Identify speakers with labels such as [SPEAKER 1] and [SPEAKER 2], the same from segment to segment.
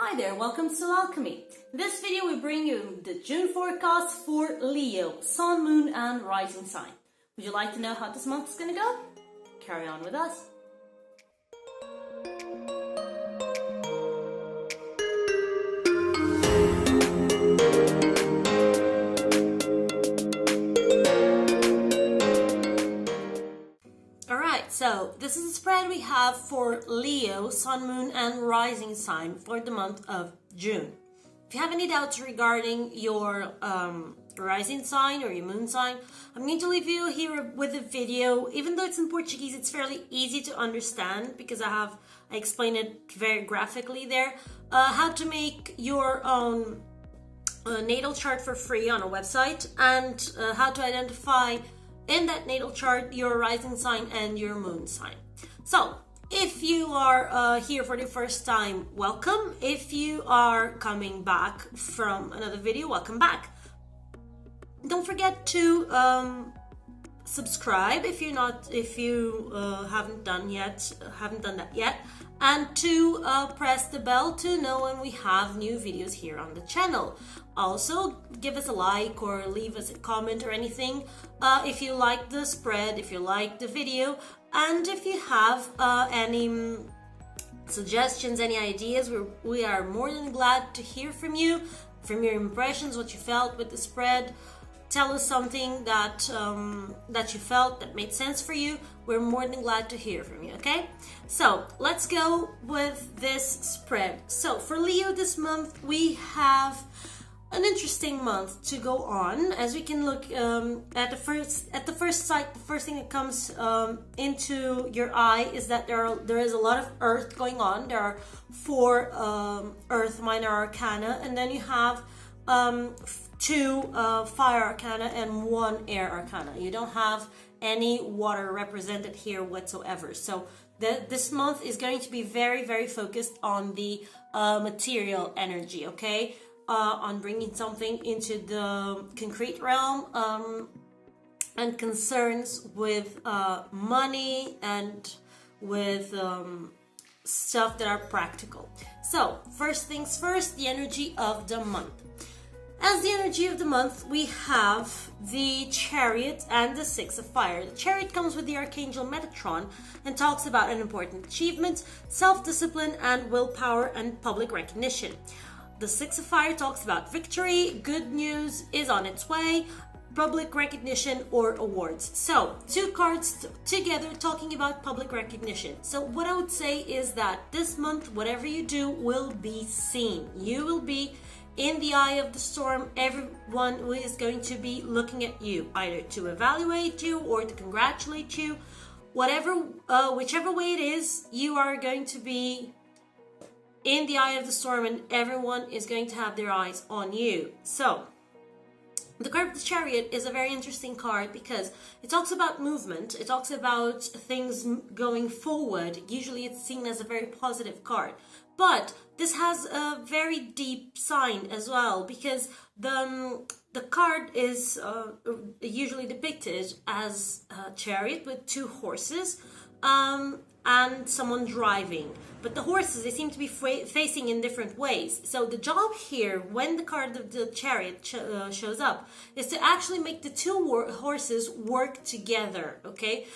[SPEAKER 1] Hi there, welcome to Alchemy. In this video we bring you the June forecast for Leo, Sun, Moon and Rising sign. Would you like to know how this month is going to go? Carry on with us. So this is the spread we have for Leo, Sun, Moon and Rising sign for the month of June. If you have any doubts regarding your rising sign or your moon sign, I'm going to leave you here with a video. Even though it's in Portuguese, it's fairly easy to understand because I explained it very graphically there. How to make your own natal chart for free on a website, and how to identify in that natal chart your rising sign and your moon sign. So if you are here for the first time, welcome. If you are coming back from another video, welcome back. Don't forget to subscribe if you haven't done that yet, and to press the bell to know when we have new videos here on the channel. Also, give us a like or leave us a comment or anything if you like the spread, if you like the video, and if you have any suggestions, any ideas, we are more than glad to hear from you, from your impressions, what you felt with the spread. Tell us something that you felt that made sense for you. We're more than glad to hear from you, okay? So let's go with this spread. So for Leo this month, we have an interesting month to go on. As we can look at the first sight, the first thing that comes into your eye is that there is a lot of earth going on. There are 4 earth minor arcana, and then you have 2 fire arcana and 1 air arcana. You don't have any water represented here whatsoever. So this month is going to be very, very focused on the material energy, okay? On bringing something into the concrete realm, and concerns with money and with stuff that are practical. So first things first, the energy of the month. As the energy of the month, we have the Chariot and the 6 of Fire. The Chariot comes with the Archangel Metatron and talks about an important achievement, self-discipline and willpower and public recognition. The 6 of Fire talks about victory, good news is on its way, public recognition or awards. So 2 cards together talking about public recognition. So what I would say is that this month, whatever you do will be seen. You will be in the eye of the storm. Everyone is going to be looking at you, either to evaluate you or to congratulate you. Whichever way it is, you are going to be in the eye of the storm, and everyone is going to have their eyes on you. So the card of the Chariot is a very interesting card because it talks about movement. It talks about things going forward. Usually it's seen as a very positive card. But this has a very deep sign as well, because the card is usually depicted as a chariot with 2 horses and someone driving. But the horses, they seem to be facing in different ways. So the job here, when the card of the Chariot shows up, is to actually make the 2 horses work together, okay?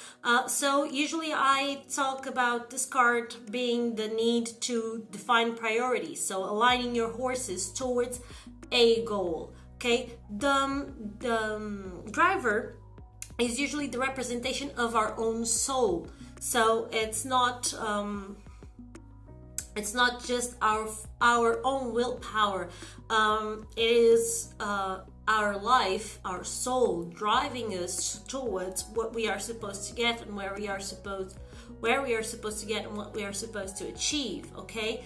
[SPEAKER 1] So usually I talk about this card being the need to define priorities. So aligning your horses towards a goal, okay? The driver is usually the representation of our own soul. So it's not just our own willpower. It is our life, our soul, driving us towards what we are supposed to get and where we are supposed to get and what we are supposed to achieve. Okay.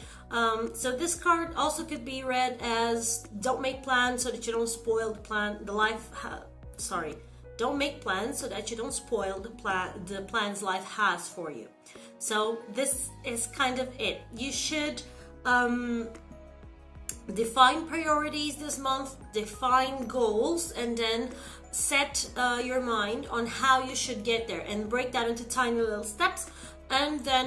[SPEAKER 1] So this card also could be read as don't make plans so that you don't spoil Don't make plans so that you don't spoil the plans life has for you. So this is kind of it. You should define priorities this month, define goals, and then set your mind on how you should get there and break that into tiny little steps, and then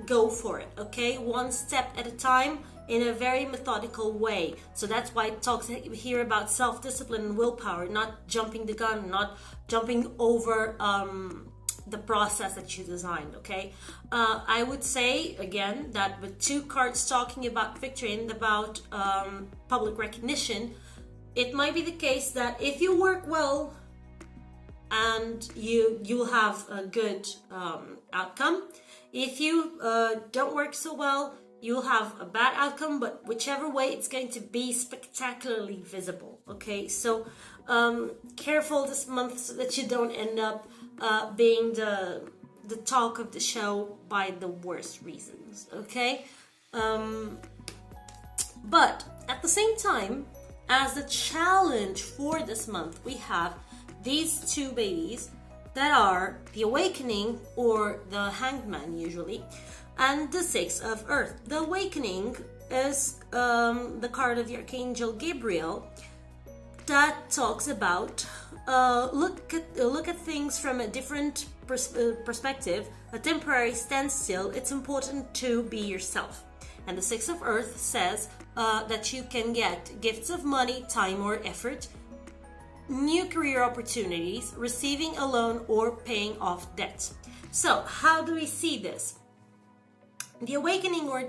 [SPEAKER 1] go for it, okay? One step at a time in a very methodical way. So that's why it talks here about self-discipline and willpower, not jumping the gun, not jumping over the process that you designed. Okay, I would say again that with 2 cards talking about victory and about public recognition, it might be the case that if you work well and you'll have a good outcome. If you don't work so well, you'll have a bad outcome, but whichever way, it's going to be spectacularly visible. Okay, so careful this month so that you don't end up being the talk of the show by the worst reasons. Okay, but at the same time, as the challenge for this month, we have these 2 babies that are the Awakening, or the Hanged Man usually, and the 6 of Earth. The Awakening is the card of the Archangel Gabriel that talks about look at things from a different perspective, a temporary standstill. It's important to be yourself. And the 6 of Earth says that you can get gifts of money, time, or effort, new career opportunities, receiving a loan, or paying off debts. So how do we see this? The Awakening, or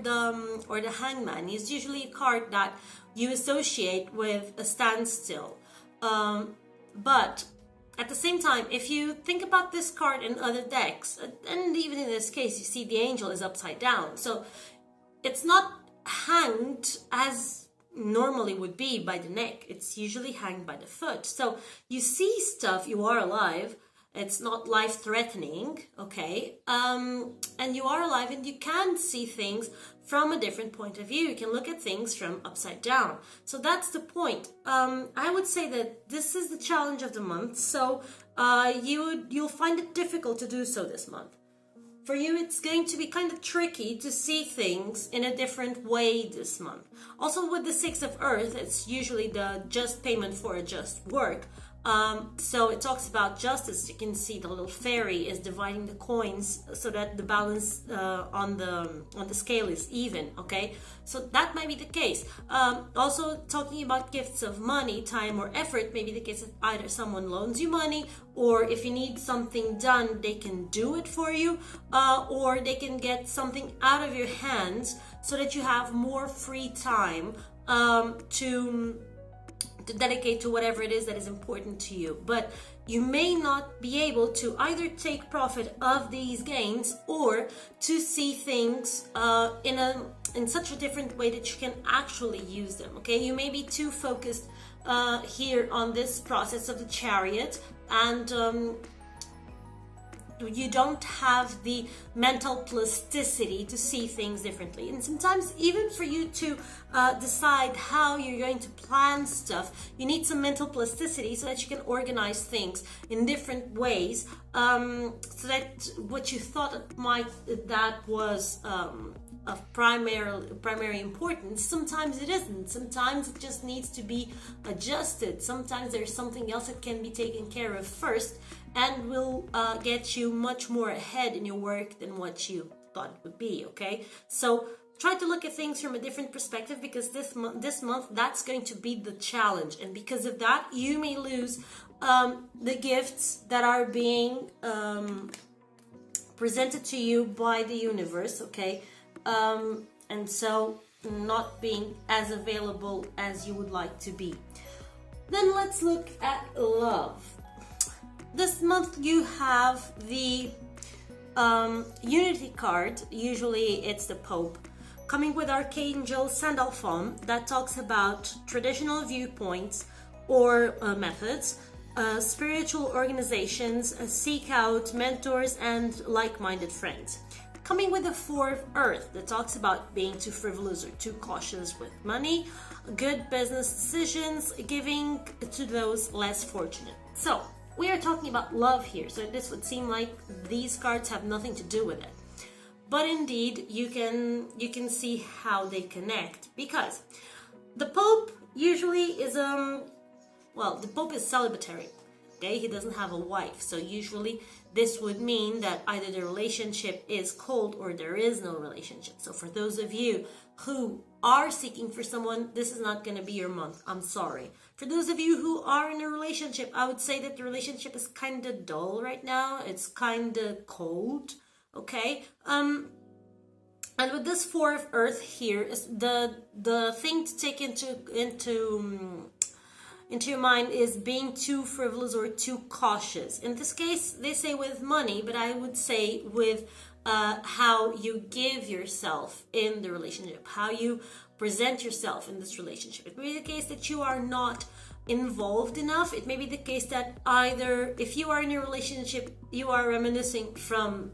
[SPEAKER 1] the Hangman, is usually a card that you associate with a standstill. But at the same time, if you think about this card in other decks, and even in this case, you see the angel is upside down. So it's not hanged as normally would be by the neck. It's usually hanged by the foot. So you see stuff, you are alive. It's not life-threatening, okay? And you are alive, and you can see things from a different point of view. You can look at things from upside down. So that's the point. I would say that this is the challenge of the month. So you'll find it difficult to do so this month. For you, it's going to be kind of tricky to see things in a different way this month. Also, with the 6 of Earth, it's usually the just payment for a just work. So it talks about justice. You can see the little fairy is dividing the coins so that the balance on the scale is even. Okay, so that might be the case. Also talking about gifts of money, time, or effort, maybe the case of either someone loans you money, or if you need something done, they can do it for you, or they can get something out of your hands so that you have more free time to dedicate to whatever it is that is important to you. But you may not be able to either take profit of these gains or to see things in such a different way that you can actually use them. Okay, you may be too focused here on this process of the Chariot, and you don't have the mental plasticity to see things differently. And sometimes even for you to decide how you're going to plan stuff, you need some mental plasticity so that you can organize things in different ways, so that what you thought that was of primary importance, sometimes it isn't. Sometimes it just needs to be adjusted. Sometimes there's something else that can be taken care of first, and will get you much more ahead in your work than what you thought it would be. Okay, so try to look at things from a different perspective, because this month that's going to be the challenge, and because of that you may lose the gifts that are being presented to you by the universe. Okay, and so not being as available as you would like to be. Then let's look at love. This month you have the Unity card. Usually it's the Pope, coming with Archangel Sandalphon, that talks about traditional viewpoints or methods, spiritual organizations, seek out mentors and like-minded friends. Coming with the 4 of Earth, that talks about being too frivolous or too cautious with money, good business decisions, giving to those less fortunate. So we are talking about love here, so this would seem like these cards have nothing to do with it. But indeed, you can see how they connect, because the Pope usually is the Pope is celibatary. okay? He doesn't have a wife. So usually this would mean that either the relationship is cold or there is no relationship. So for those of you who are seeking for someone, this is not going to be your month. I'm sorry. For those of you who are in a relationship, I would say that the relationship is kind of dull right now. It's kind of cold, okay? And with this Four of Earth here, is the thing to take into your mind is being too frivolous or too cautious. In this case, they say with money, but I would say with how you give yourself in the relationship, how you present yourself in this relationship. It may be the case that you are not involved enough. It may be the case that either if you are in a relationship, you are reminiscing from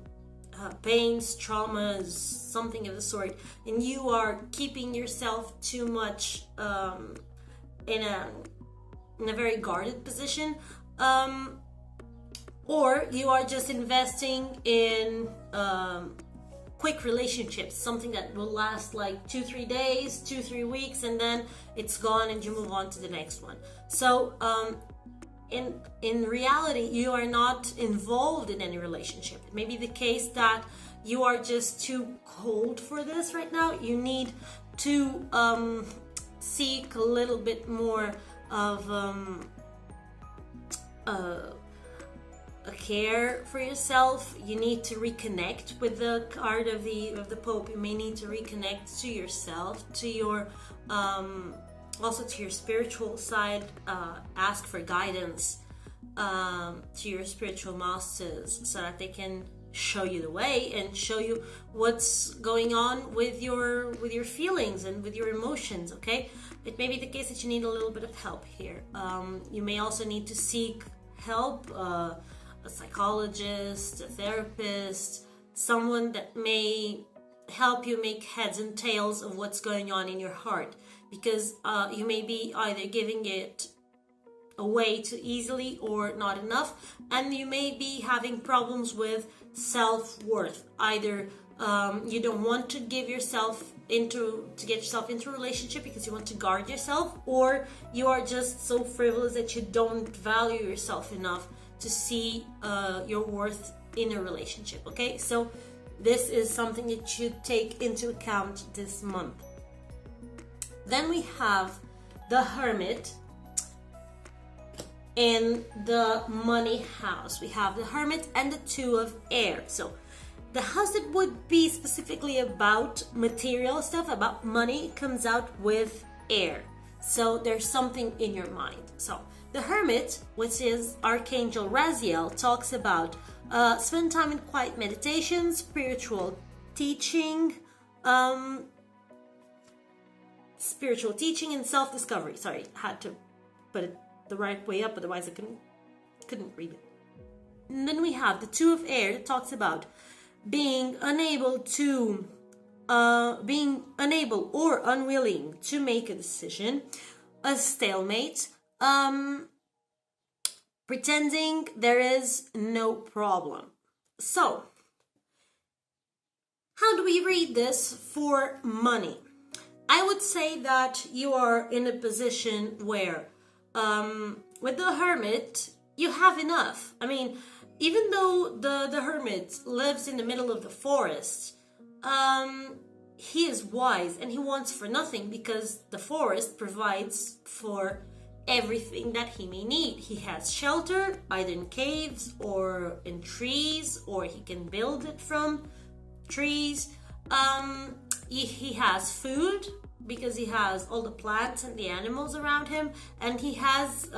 [SPEAKER 1] pains, traumas, something of the sort, and you are keeping yourself too much in a very guarded position, or you are just investing in quick relationships, something that will last like 2-3 days, 2-3 weeks, and then it's gone and you move on to the next one. So in reality, you are not involved in any relationship. It may be the case that you are just too cold for this right now. You need to seek a little bit more of a care for yourself. You need to reconnect with the card of the Pope. You may need to reconnect to yourself, to your also to your spiritual side. Ask for guidance to your spiritual masters so that they can show you the way and show you what's going on with your feelings and with your emotions, okay? It may be the case that you need a little bit of help here. You may also need to seek help, a psychologist, a therapist, someone that may help you make heads and tails of what's going on in your heart, because you may be either giving it away too easily or not enough, and you may be having problems with self-worth. Either you don't want to get yourself into a relationship because you want to guard yourself, or you are just so frivolous that you don't value yourself enough to see your worth in a relationship, okay? So this is something that you should take into account this month. Then we have the Hermit in the money house. We have the Hermit and the Two of Air. So the house that would be specifically about material stuff, about money, comes out with air. So there's something in your mind. So the Hermit, which is Archangel Raziel, talks about spend time in quiet meditation, spiritual teaching, and self-discovery. Sorry, had to put it the right way up, otherwise I couldn't read it. And then we have the Two of Air that talks about being unable or unwilling to make a decision, a stalemate, pretending there is no problem. So, how do we read this for money? I would say that you are in a position where with the Hermit, you have enough. I mean, even though the Hermit lives in the middle of the forest, he is wise and he wants for nothing, because the forest provides for everything that he may need. He has shelter, either in caves or in trees, or he can build it from trees. He has food, because he has all the plants and the animals around him, and he has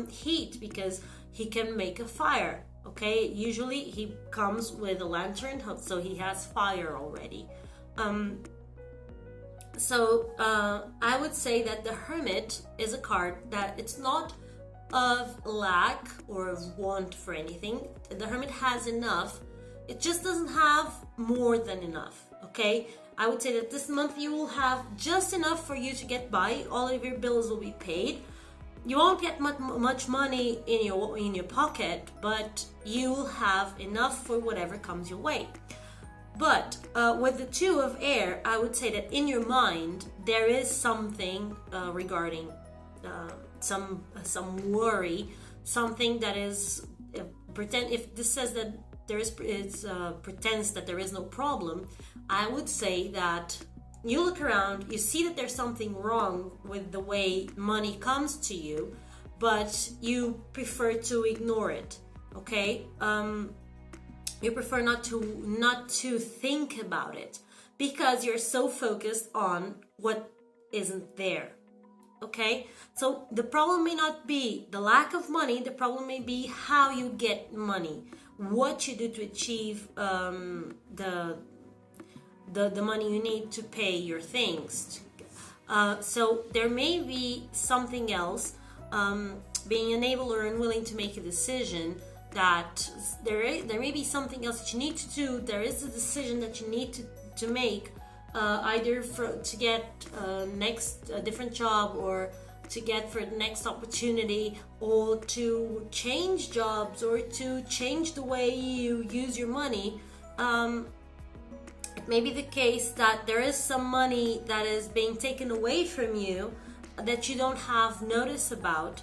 [SPEAKER 1] heat because he can make a fire. Okay, usually he comes with a lantern, so he has fire already. So I would say that the Hermit is a card that it's not of lack or of want for anything. The Hermit has enough. It just doesn't have more than enough. Okay, I would say that this month you will have just enough for you to get by. All of your bills will be paid. You won't get much money in your pocket, but you will have enough for whatever comes your way. But with the Two of Air, I would say that in your mind there is something regarding some worry, something that is pretend. If this says that there is, pretends that there is no problem, I would say that you look around, you see that there's something wrong with the way money comes to you, but you prefer to ignore it. Okay, you prefer not to think about it because you're so focused on what isn't there. Okay, so the problem may not be the lack of money, the problem may be how you get money, what you do to achieve the money you need to pay your things. So there may be something else, being unable or unwilling to make a decision, that there may be something else that you need to do. There is a decision that you need to make, either to get a different job, or to get for the next opportunity, or to change jobs, or to change the way you use your money. It may be the case that there is some money that is being taken away from you that you don't have notice about.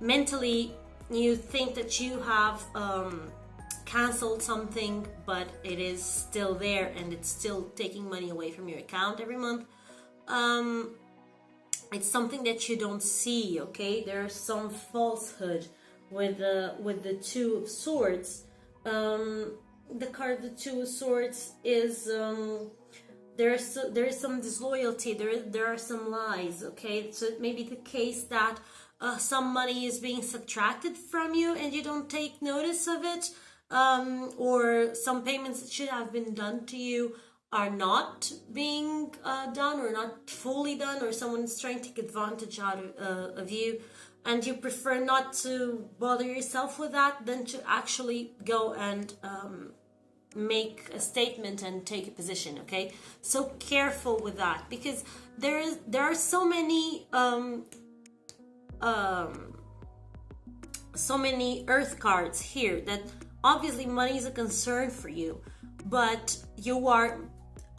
[SPEAKER 1] Mentally, you think that you have canceled something, but it is still there and it's still taking money away from your account every month. It's something that you don't see. Okay, there's some falsehood with the Two of Swords. The card of the Two of Swords is there is some disloyalty. There are some lies. Okay, so it may be the case that some money is being subtracted from you and you don't take notice of it, or some payments that should have been done to you are not being done, or not fully done, or someone's trying to take advantage out of you, and you prefer not to bother yourself with that than to actually go and make a statement and take a position. Okay, so careful with that, because there are so many earth cards here that obviously money is a concern for you, but you are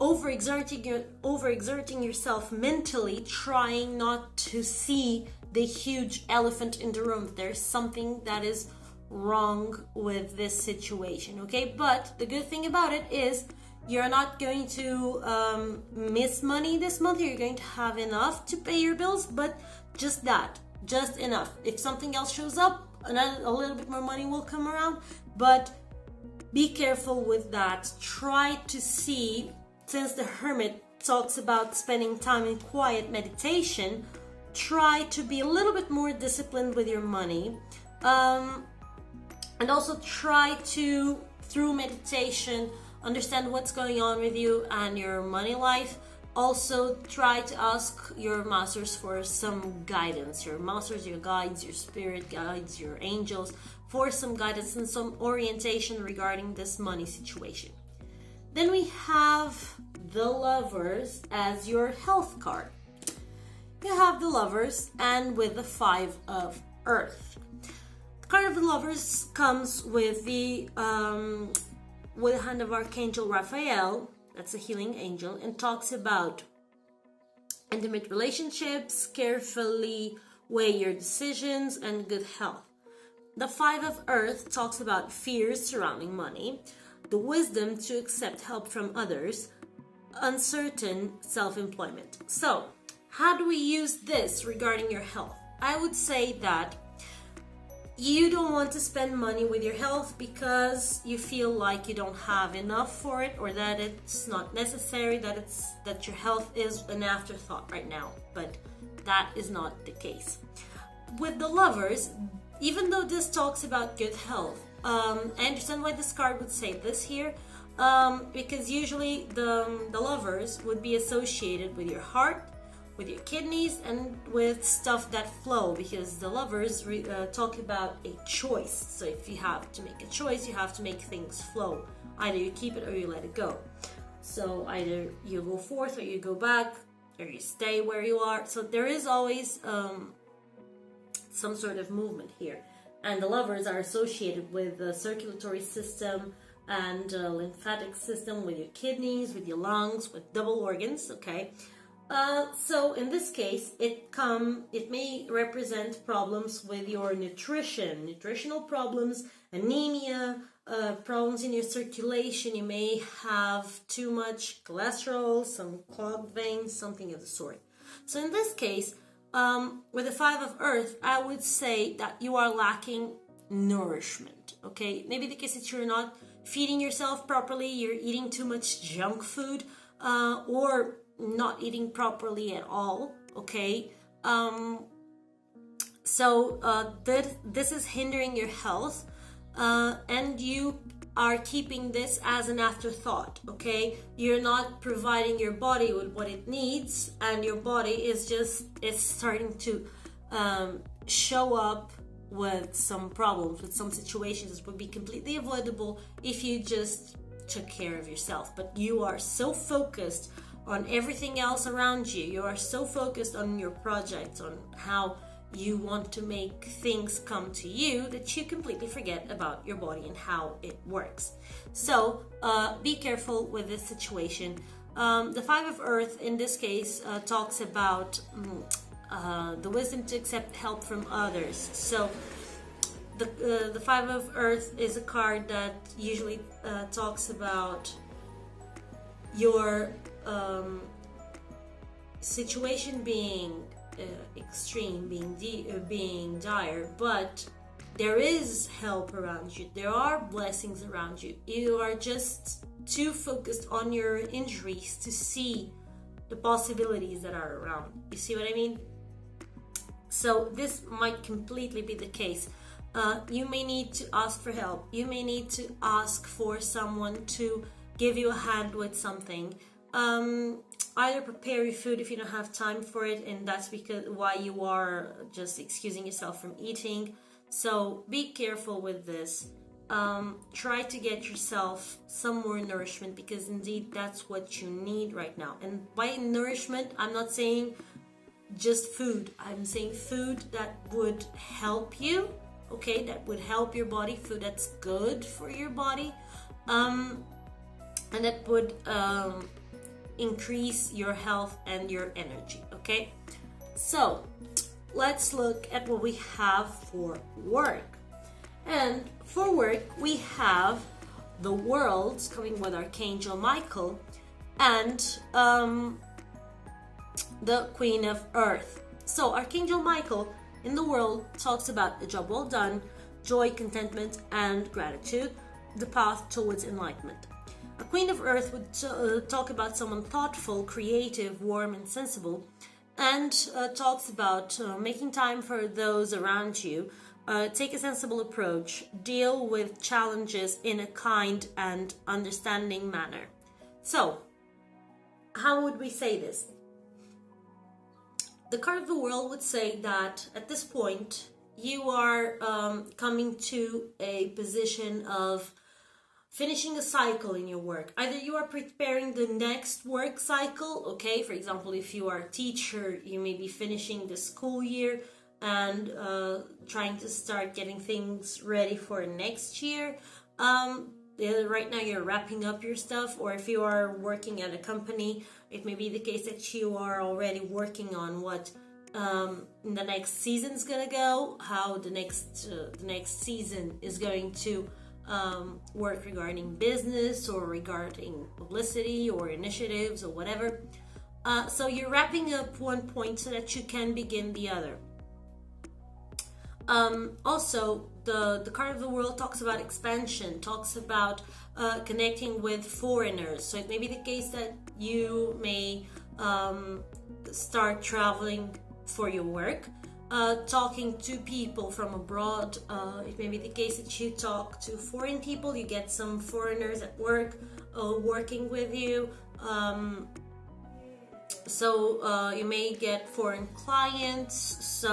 [SPEAKER 1] overexerting yourself mentally, trying not to see the huge elephant in the room. There's something that is wrong with this situation. Okay, but the good thing about it is you're not going to miss money this month. You're going to have enough to pay your bills, but just enough. If something else shows up, a little bit more money will come around, but be careful with that. Try to see, since the Hermit talks about spending time in quiet meditation, try to be a little bit more disciplined with your money, and also try to, through meditation, understand what's going on with you and your money life. Also try to ask your masters for some guidance, your masters, your guides, your spirit guides, your angels, for some guidance and some orientation regarding this money situation. Then we have the Lovers as your health card. You have the Lovers, and with the Five of Earth. The card of the Lovers comes with the hand of Archangel Raphael. That's a healing angel, and talks about intimate relationships, carefully weigh your decisions, and good health. The Five of Earth talks about fears surrounding money, the wisdom to accept help from others, uncertain self-employment. So, how do we use this regarding your health? I would say that you don't want to spend money with your health because you feel like you don't have enough for it, or that it's not necessary, that your health is an afterthought right now. But that is not the case. With the Lovers, even though this talks about good health, I understand why this card would say this here, because usually the Lovers would be associated with your heart, with your kidneys, and with stuff that flow, because the Lovers talk about a choice. So if you have to make a choice, you have to make things flow. Either you keep it or you let it go. So either you go forth or you go back, or you stay where you are. So there is always some sort of movement here. And the Lovers are associated with the circulatory system and lymphatic system, with your kidneys, with your lungs, with double organs. Okay. So in this case, it may represent problems with your nutritional problems, anemia, problems in your circulation. You may have too much cholesterol, some clogged veins, something of the sort. So in this case, with the Five of Earth, I would say that you are lacking nourishment. Okay, maybe the case that you're not feeding yourself properly, you're eating too much junk food, or not eating properly at all. Okay, so this is hindering your health, and you are keeping this as an afterthought. Okay, you're not providing your body with what it needs, and your body is starting to show up with some problems, with some situations that would be completely avoidable if you just took care of yourself. But you are so focused on everything else around you. You are so focused on your projects, on how you want to make things come to you, that you completely forget about your body and how it works. So be careful with this situation. The Five of Earth in this case talks about the wisdom to accept help from others. So the Five of Earth is a card that usually talks about your situation being extreme, being dire, but there is help around you. There are blessings around you. You are just too focused on your injuries to see the possibilities that are around. You see what I mean? So this might completely be the case. You may need to ask for help. You may need to ask for someone to give you a hand with something. Either prepare your food if you don't have time for it, and that's because why you are just excusing yourself from eating. So be careful with this. Try to get yourself some more nourishment, because indeed that's what you need right now. And by nourishment, I'm not saying just food. I'm saying food that would help you, okay, that would help your body, food that's good for your body, and that would increase your health and your energy. Okay, so let's look at what we have for work. And for work, we have the World coming with Archangel Michael and the Queen of Earth. So Archangel Michael in the World talks about a job well done, joy, contentment, and gratitude, the path towards enlightenment. A Queen of Earth would talk about someone thoughtful, creative, warm, and sensible, and talks about making time for those around you, take a sensible approach, deal with challenges in a kind and understanding manner. So, how would we say this? The card of the World would say that at this point, you are coming to a position of finishing a cycle in your work. Either you are preparing the next work cycle, okay? For example, if you are a teacher, you may be finishing the school year and trying to start getting things ready for next year. Right now you're wrapping up your stuff, or if you are working at a company, it may be the case that you are already working on what the next season's gonna go, how the next season is going to work regarding business or regarding publicity or initiatives or whatever. So you're wrapping up one point so that you can begin the other. Also, the card of the World talks about expansion, talks about connecting with foreigners. So it may be the case that you may start traveling for your work, talking to people from abroad. It may be the case that you talk to foreign people, you get some foreigners at work working with you. So you may get foreign clients,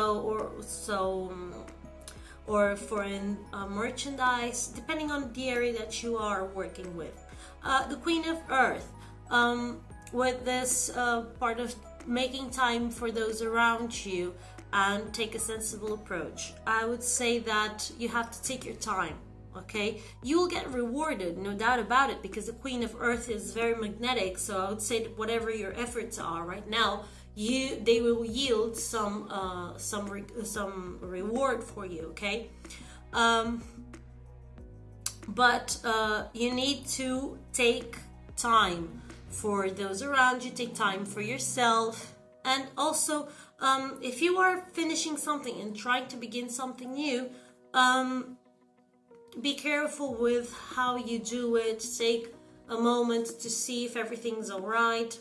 [SPEAKER 1] or foreign merchandise, depending on the area that you are working with. The Queen of Earth, with this part of making time for those around you and take a sensible approach. I would say that you have to take your time, okay? You'll get rewarded, no doubt about it, because the Queen of Earth is very magnetic. So I would say that whatever your efforts are right now, they will yield some reward for you, okay? But you need to take time for those around you, take time for yourself, and also if you are finishing something and trying to begin something new, be careful with how you do it. Take a moment to see if everything's all right.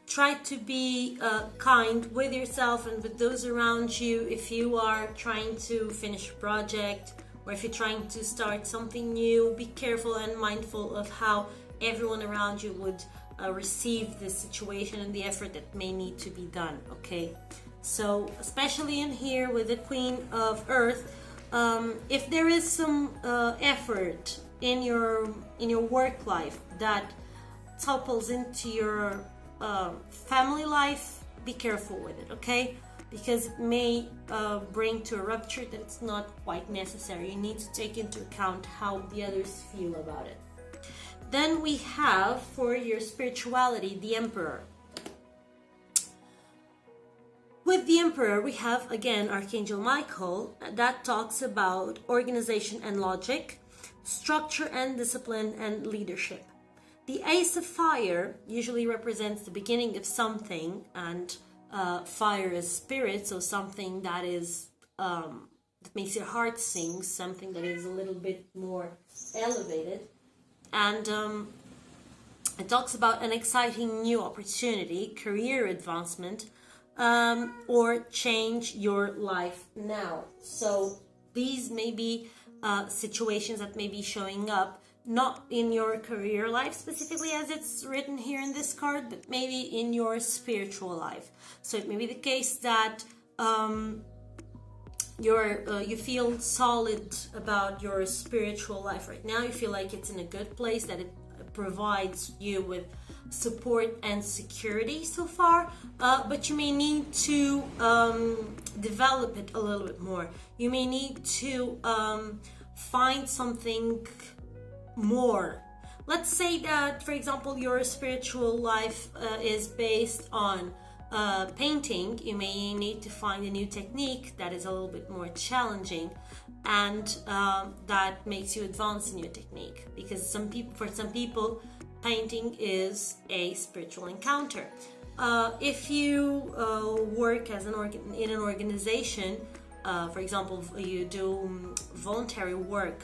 [SPEAKER 1] Try to be kind with yourself and with those around you if you are trying to finish a project, or if you're trying to start something new. Be careful and mindful of how everyone around you would receive this situation and the effort that may need to be done, okay? So especially in here with the Queen of Earth, if there is some effort in your work life that topples into your family life, be careful with it, okay? Because it may bring to a rupture that it's not quite necessary. You need to take into account how the others feel about it. Then we have, for your spirituality, the Emperor. With the Emperor, we have, again, Archangel Michael, that talks about organization and logic, structure and discipline, and leadership. The Ace of Fire usually represents the beginning of something, and fire is spirit, so something that is that makes your heart sing, something that is a little bit more elevated. And it talks about an exciting new opportunity, career advancement, or change your life now. So these may be situations that may be showing up, not in your career life specifically as it's written here in this card, but maybe in your spiritual life. So it may be the case that you feel solid about your spiritual life right now. You feel like it's in a good place, that it provides you with support and security so far, but you may need to develop it a little bit more. You may need to find something more. Let's say that, for example, your spiritual life is based on painting. You may need to find a new technique that is a little bit more challenging, and that makes you advance in your technique, because for some people painting is a spiritual encounter. If you work as in an organization, for example, you do voluntary work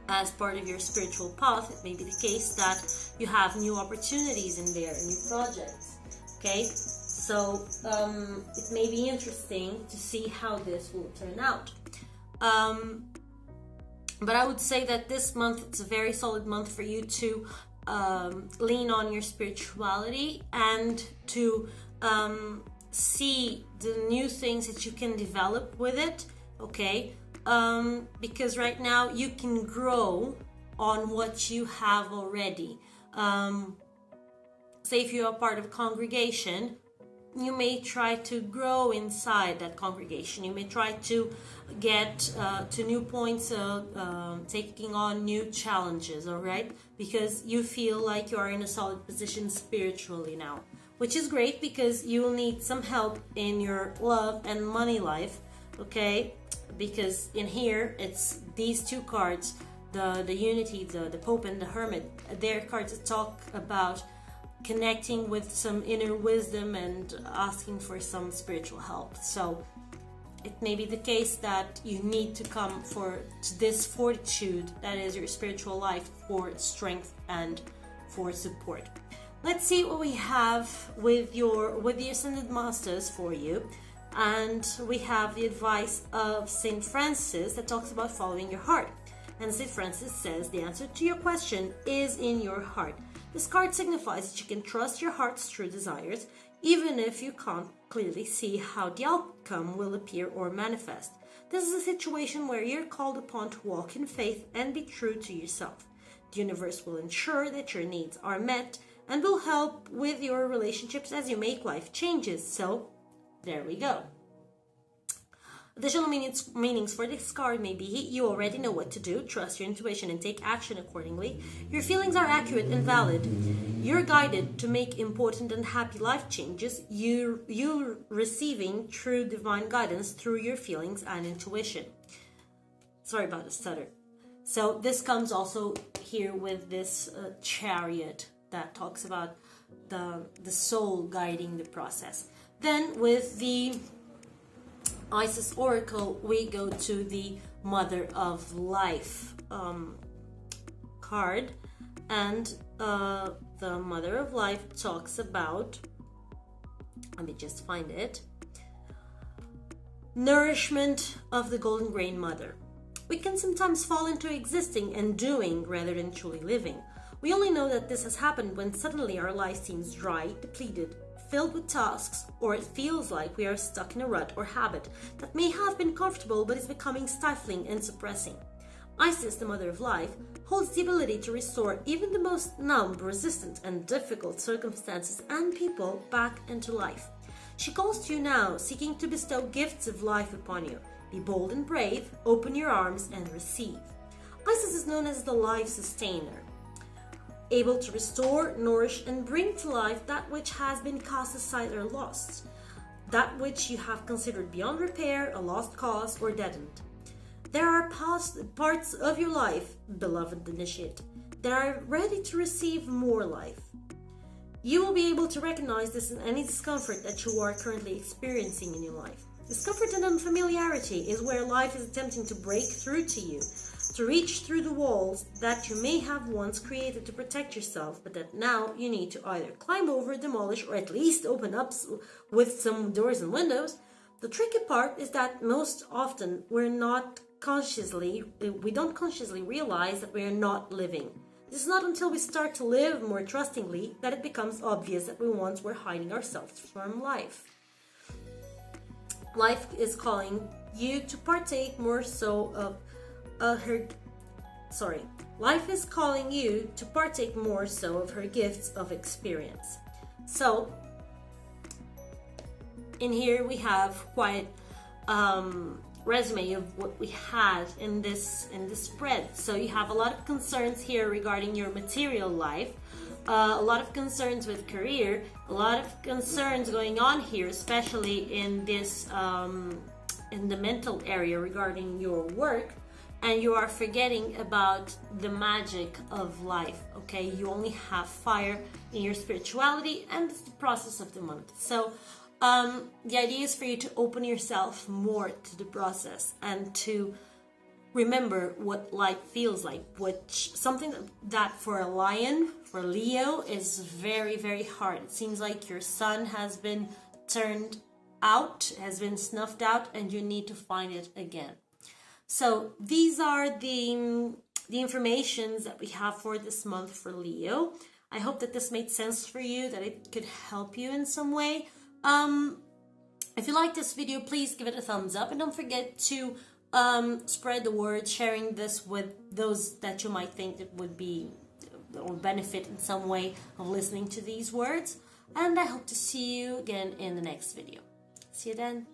[SPEAKER 1] as part of your spiritual path, it may be the case that you have new opportunities in there, new projects. Okay, so it may be interesting to see how this will turn out. But I would say that this month, it's a very solid month for you to lean on your spirituality and to see the new things that you can develop with it, okay? Because right now you can grow on what you have already. Say if you are part of a congregation, you may try to grow inside that congregation. You may try to get to new points, taking on new challenges, all right? Because you feel like you are in a solid position spiritually now, which is great, because you will need some help in your love and money life, okay? Because in here, it's these two cards, the Unity, the Pope and the Hermit. They're cards that talk about connecting with some inner wisdom and asking for some spiritual help. So it may be the case that you need to come to this fortitude that is your spiritual life for strength and for support. Let's see what we have with the Ascended Masters for you. And we have the advice of Saint Francis that talks about following your heart. And Saint Francis says the answer to your question is in your heart. This card signifies that you can trust your heart's true desires, even if you can't clearly see how the outcome will appear or manifest. This is a situation where you're called upon to walk in faith and be true to yourself. The universe will ensure that your needs are met and will help with your relationships as you make life changes. So, there we go. Additional meanings for this card may be you already know what to do, trust your intuition and take action accordingly. Your feelings are accurate and valid. You're guided to make important and happy life changes. You're receiving true divine guidance through your feelings and intuition. Sorry about the stutter. So this comes also here with this chariot that talks about the soul guiding the process. Then with the Isis Oracle, we go to the Mother of Life card, and the Mother of Life talks about, let me just find it, nourishment of the Golden Grain Mother. We can sometimes fall into existing and doing rather than truly living. We only know that this has happened when suddenly our life seems dry, depleted, filled with tasks, or it feels like we are stuck in a rut or habit that may have been comfortable but is becoming stifling and suppressing. Isis, the Mother of Life, holds the ability to restore even the most numb, resistant, and difficult circumstances and people back into life. She calls to you now, seeking to bestow gifts of life upon you. Be bold and brave, open your arms, and receive. Isis is known as the life sustainer, able to restore, nourish, and bring to life that which has been cast aside or lost, that which you have considered beyond repair, a lost cause, or deadened. There are parts of your life, beloved initiate, that are ready to receive more life. You will be able to recognize this in any discomfort that you are currently experiencing in your life. Discomfort and unfamiliarity is where life is attempting to break through to you, to reach through the walls that you may have once created to protect yourself, but that now you need to either climb over, demolish, or at least open up with some doors and windows. The tricky part is that most often we don't consciously realize that we are not living. This is not until we start to live more trustingly that it becomes obvious that we once were hiding ourselves from life. Life is calling you to partake more so of Life is calling you to partake more so of her gifts of experience. So, in here we have quite resume of what we had in this spread. So you have a lot of concerns here regarding your material life, a lot of concerns with career, a lot of concerns going on here, especially in this in the mental area regarding your work. And you are forgetting about the magic of life, okay? You only have fire in your spirituality, and it's the process of the month. So the idea is for you to open yourself more to the process and to remember what life feels like, which something that for a lion, for Leo, is very, very hard. It seems like your sun has been turned out, has been snuffed out, and you need to find it again. So these are the informations that we have for this month for Leo. I hope that this made sense for you, that it could help you in some way. If you like this video, please give it a thumbs up, and don't forget to spread the word, sharing this with those that you might think that would be or benefit in some way of listening to these words. And I hope to see you again in the next video. See you then.